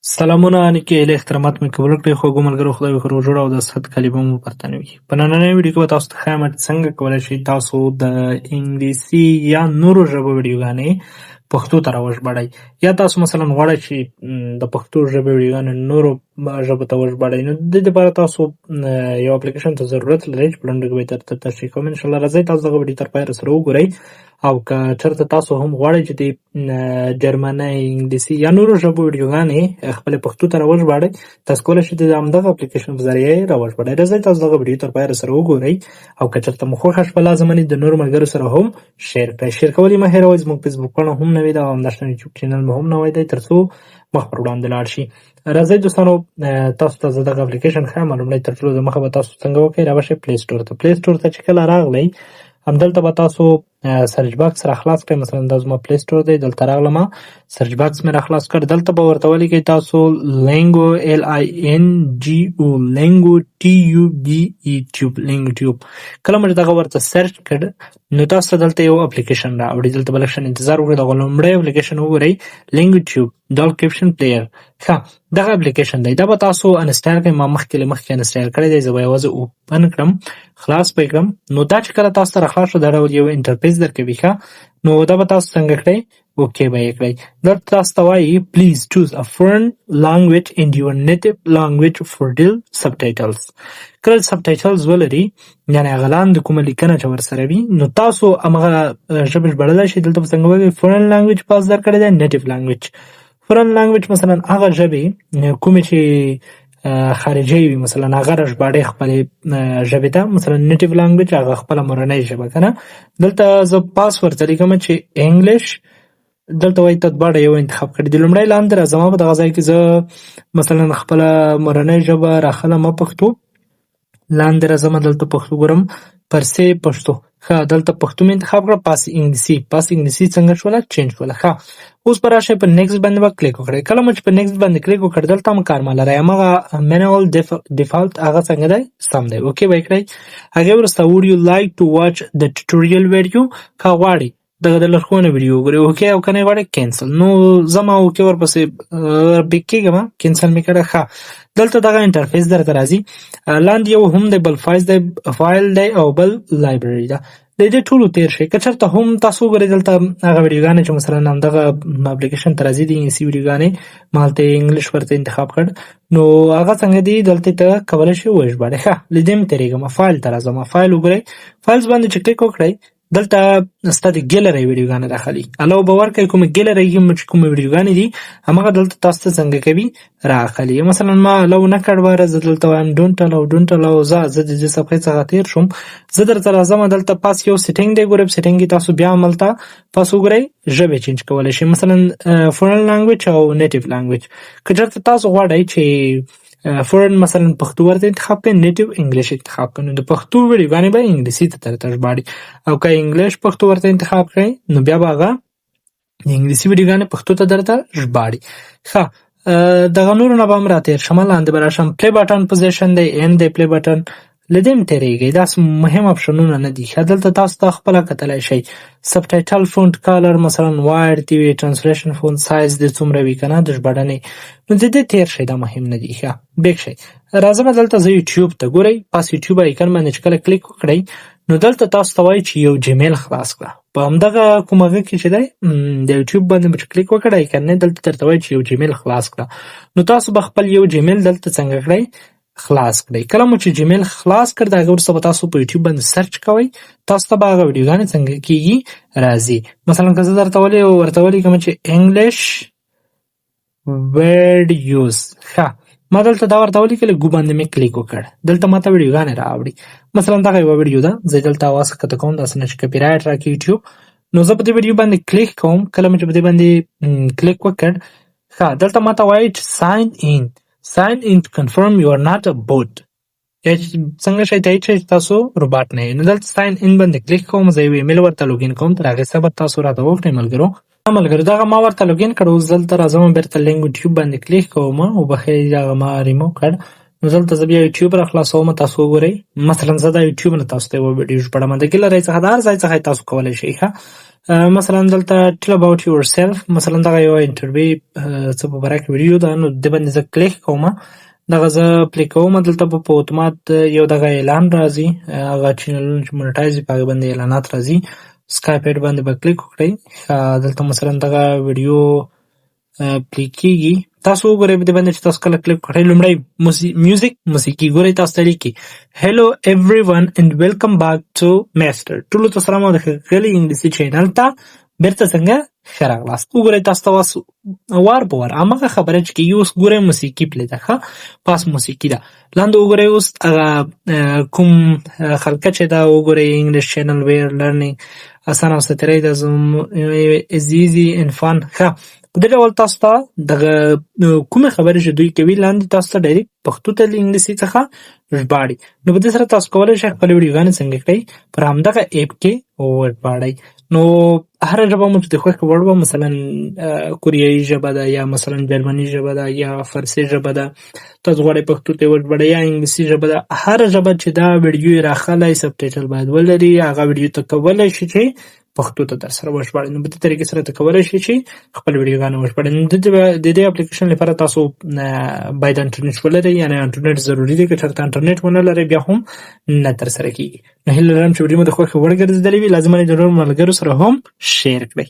سلامونه نیکې هیلې احترامات مې قبول کړئ خوږو ملګرو خدای وکړو جوړه او د صحت کلمه مو پرته نه وي. په نننۍ ویډیو کې به تاسو ته ښیم څنګه کولی شئ تاسو د انګلیسي یا نورو ژبو ویډیوګانې پښتو ته راوژباړئ، یا تاسو مثلا غواړئ چې د پښتو ژبې ویډیوګانې نورو ژبو ته وژباړئ، نو د دې لپاره تاسو یو اپلیکیشن ته ضرورت لرئ چې په لنډو کې به یې درته تشریح کوم. انشاءالله راځئ تاسو دغه ویډیو تر پایه راسره وګورئ، او که چېرته تاسو هم غواړئ چې د جرمنۍ، انګلیسي یا نورو ژبو ویډیوګانې خپلې پښتو ته راوژباړئ، تاسو کولی شئ د همدغه اپلیکیشن په ذریعه یې راوژباړئ. راځئ تاسو دغه ویډیو تر پایه راسره وګورئ، او که چېرته مو خوښه شوه لازمه د نورو ملګرو سره هم شیر کړئ. شیر کول یې مه هېروئ. زموږ فیسبوک پاڼه هم نوې ده او همداشان یوټیوب چینل مو هم نوی دی، تر څو مخ پر وړاندې لاړ شي. راځئ دوستانو تاسو ته زه دغه اپلیکیشن ښیم. لومړی تر ټولو دمخه به تاسو څنګه وکړئ، رابشئ پلی سټور ته. پلی سټور ته چې کله راغلی همدلته به تاسو سرچ باکس را خلاص کړئ. مثلا دا زما پلی سټور دی، دلته راغلم، سرچ باکس مې را خلاص کړ. دلته به ورته ولیکئ تاسو لینګو LINGO لینګو TUBE ټیوب لینګو ټیوب. کله مې دغه ورته سرچ کړ نو تاسو ته دلته یو اپلیکیشن راوړي. دلته به لږ شان انتظار وکړئ. دغه لومړی اپلیکیشن وګورئ، لینګو ټیوب ډال کیپشن پلیر. ښه، دغه اپلیکیشن دی، دا به تاسو انسټال کړئ. ما مخکې له مخکې انسټال کړی دی، زه به یوازې اوپن کړم، خلاص به یې کړم. نو دا چې کله تاسو ته راخلاص شو دا ډول یو انټرفیس درکوي. ښه، نو دا به تاسو څنګه کړئ، اوکې به یې کړئ. دلته تاسو ته وایي پلیز چوز ا فورن لانګویج ان یور نیټیو لانګویج فور ډیل سبټایټلز. کله سبټایټلز ولري، یعنې هغه لاندې کومه لیکنه چې ورسره وي، نو تاسو همغه ژبه ژباړلی شئ. دلته به څنګه وایي فورن لانګویج پاس درکړی دی، نیټیو لانګویج. فورن لانګویج مثلا هغه ژبې کومې چې خارجي وي، مثلا هغه راژباړئ خپلې ژبې ته. مثلا نیټیو لانګویج هغه خپله مورنۍ ژبه که نه. دلته زه پاس ورته لیکم چې انګلیش. دلته وایي ته دواړه یو انتخاب کړي دي. لومړی لاندې راځم، په دغه ځای کې زه مثلا خپله مورنۍ ژبه راخلم پښتو. لاندې راځم، دلته پښتو ګورم، پرسې پښتو. ښه، دلته پښتو مې انتخاب کړه. پاس انګلیسي. پاس انګلیسي څنګه شوله، چینج شوله. ښه، اوس به راشئ په نیکسټ باندې به کلیک وکړئ. کله مو چې په نیکسټ باندې کلیک وکړ، دلته هم کار مه لرئ، همغه مینوال ډیفالټ هغه څنګه دی، سم دی، اوکې به یې کړئ. هغې وروسته would you like to watch the tutorial video، که غواړئ دغه د لارښوونه ویډیو وګورئ، اوکې، او که نه غواړئ کینسل. نو ځم او اوکې ورپسې بیک کېږم، کینسل مې کړه. ښه، دلته دغه انټرفیس درته راځي. لاندې یو هم دی، بل فایل دی او بل لایبرري ده. د دې ټولو تېر شئ. که چېرته هم تاسو وګورئ دلته هغه ویډیوګانې چې مثلا همدغه اپلیکیشن ته راځي، د انګلیسي ویډیوګانې، ما هلته انګلیش ورته انتخاب کړ، نو هغه څنګه دي دلته ته کولی شئ وژباړئ. ښه، له دې مې تېرېږم، فایل ته راځم. فایل وګورئ، فایلز باندې چې کلیک وکړئ، دلته ستا د ګیلرۍ ویډیوګانې راخلي. الو به ورکړئ، کومې ګیلرۍ کې چې کومې ویډیوګانې دي همغه دلته تاسو ته څنګه کوي راخلي. مثلا ما الو نه کړ، واره زه دلته وایم ډونټ الو. زه د دې صفحې څخه تېر شوم، زه درته راځم. دلته پاس یو سیټینګ دی، ګورئ سیټینګ کې تاسو بیا هملته پاس وګورئ، ژبې چینج کولی شئ، مثلا فورن لانګویج او نیټیو لانګویج. که چېرته تاسو غواړئ چې فورن مثلا پښتو ورته انتخاب کړئ، نیټیو انګلیش انتخاب کړئ، نو د پښتو ویډیوګانې به انګلیسي ته درته ژباړي. او که انګلیش پښتو ورته انتخاب کړئ، نو بیا به هغه د انګلیسي ویډیوګانې پښتو ته درته ژباړي. ښه، دغه نورو نه به هم راتېر شم. لاندې به راشم، پلی بټن پوزیشن دی، اینډ دی پلی بټن، له دې هم تېرېږئ. داسې مهم اپشنونه نه دي. ښه، دلته تاسو ته خپله کتلی شئ. سبټایټل فونټ کلر، مثلا واید دی وي، ټرانسلیشن فونټ سایز د څومره وي که نه، د ژباړنې، نو د دې تېر شئ، دا مهم نه دي. ښه، بیک شئ. راځم دلته زه یوټیوب ته، ګورئ پاس یوټیوب ایکن باندې چې کله کلیک وکړئ، نو دلته تاسو ته وایي چې یو جیمیل خلاص کړه. په همدغه کوم هغه کې چې دی د یوټیوب باندې به چې کلیک وکړئ که نه، دلته درته وایي چې یو جیمیل خلاص کړه. نو تاسو به خپل یو جیمیل دلته څنګه کړئ، خلاص کړئ. کله مو چې جیمیل خلاص کړ، د هغې وروسته به تاسو په یوټیوب باندې سرچ کوئ، تاسو ته به هغه ویډیوګانې څنګه کېږي راځي. مثلا که زه درته ورته ولیکم چې انګلیش ویډیوز. ښه، ما دلته دا ورته ولیکل، ګو باندې مې کلیک وکړ، دلته ماته ویډیوګانې راوړي. مثلا دغه یوه ویډیو ده، زه دلته اواز ښکته کوم داسې نه چې کپي رایټ راکړي یوټیوب. نو زه په دې ویډیو باندې کلیک کوم. کله مې چې په دې باندې کلیک وکړ، ښه، دلته ماته وایي چې sign in to confirm you are not a bot، یا څنګه شئ تایید شئ چې تاسو روباټ نه یئ. نو دلته ساین ان باندې کلیک کوم، زه یو ایمیل ورته لوګین کوم، تر هغې صبر تاسو راته وکړئ ملګرو. دغه ما ورته لوګین کړ، اوس دلته راځم، بېرته لینګ یوټیوب باندې کلیک کوم، وبښئ دغه ما ریموو کړ. نو نو دلته زه بیا یوټیوب را خلاصوم، تاسو وګورئ. مثلا زه دا یوټیوب نه تاسو ته یوه ویډیو ژباړم، د ګیلرۍ څخه د هر ځای څخه تاسو کولی شئ. مثلا دلته ټیل اباوټ یور سیلف، مثلا دغه یوه انټرویو څه په باره کې ویډیو ده، نو د باندې زه کلیک کوم، دغه زه پلی کوم، دلته به په اتومات یو دغه اعلان راځي، هغه چینلونه چې مونیټایز وي په هغې باندې اعلانات راځي. سکایپ ایډ باندې به کلیک وکړئ. دلته مثلا دغه ویډیو پلی کېږي، تاسو وګورئ په دې باندې چې تاسو کله کلیک وکړئ، لومړی میوزیک موسیقي ګورئ، تاسو ته لیکي هلو ایوری ون اینډ ویلکم بیک ټو میسټر، ټولو ته سلام او د ښاغلي انګلیسي چینل ته بیرته څنګه ښه راغلاست. وګورئ تاسو ته اوس وار په وار هماغه خبره چې کېږي، اوس ګورئ موسیقي پلی ده، پاس موسیقي ده. لاندې وګورئ اوس هغه کوم خلقه چې ده، وګورئ انګلیش چینل ویر لرنینګ اسانه او سترۍ ده، از ایزي ان فن. په دې ډول تاسو ته دغه کومې خبرې چې دوی کوي لاندې تاسو ته ډایرکټ پښتو ته له انګلیسي څخه ژباړي. نو په دې سره تاسو کولی شئ خپلې ویډیوګانې څنګه کړئ پر همدغه ایپ کې وژباړئ. نو هره ژبه مو چې د خوښې وړ وه، مثلا کوریایي ژبه ده، یا مثلا جرمني ژبه ده، یا فارسي ژبه ده، تاسو غواړئ پښتو ته یې وژباړئ، یا انګلیسي ژبه ده، هره ژبه چې دا ویډیو یې راښلی سب ټایټل باید ولري، هغه ویډیو ته کولی شي چې پښتو ته در سره وژباړئ. نو په دې طریقې سره ته کولی شئ چې خپل ویډیوګانې وژباړئ. نو د دې اپلیکیشن لپاره تاسو باید انټرنیټ ولرئ، یعنې انټرنیټ ضروري دی، که چېرته انټرنیټ ونه لرئ بیا هم نه ترسره کېږي. نو هیله لرم چې ویډیو مو د خوښې وړ ګرځېدلې وي، لازمه ده د نورو ملګرو سره هم شیر کړئ.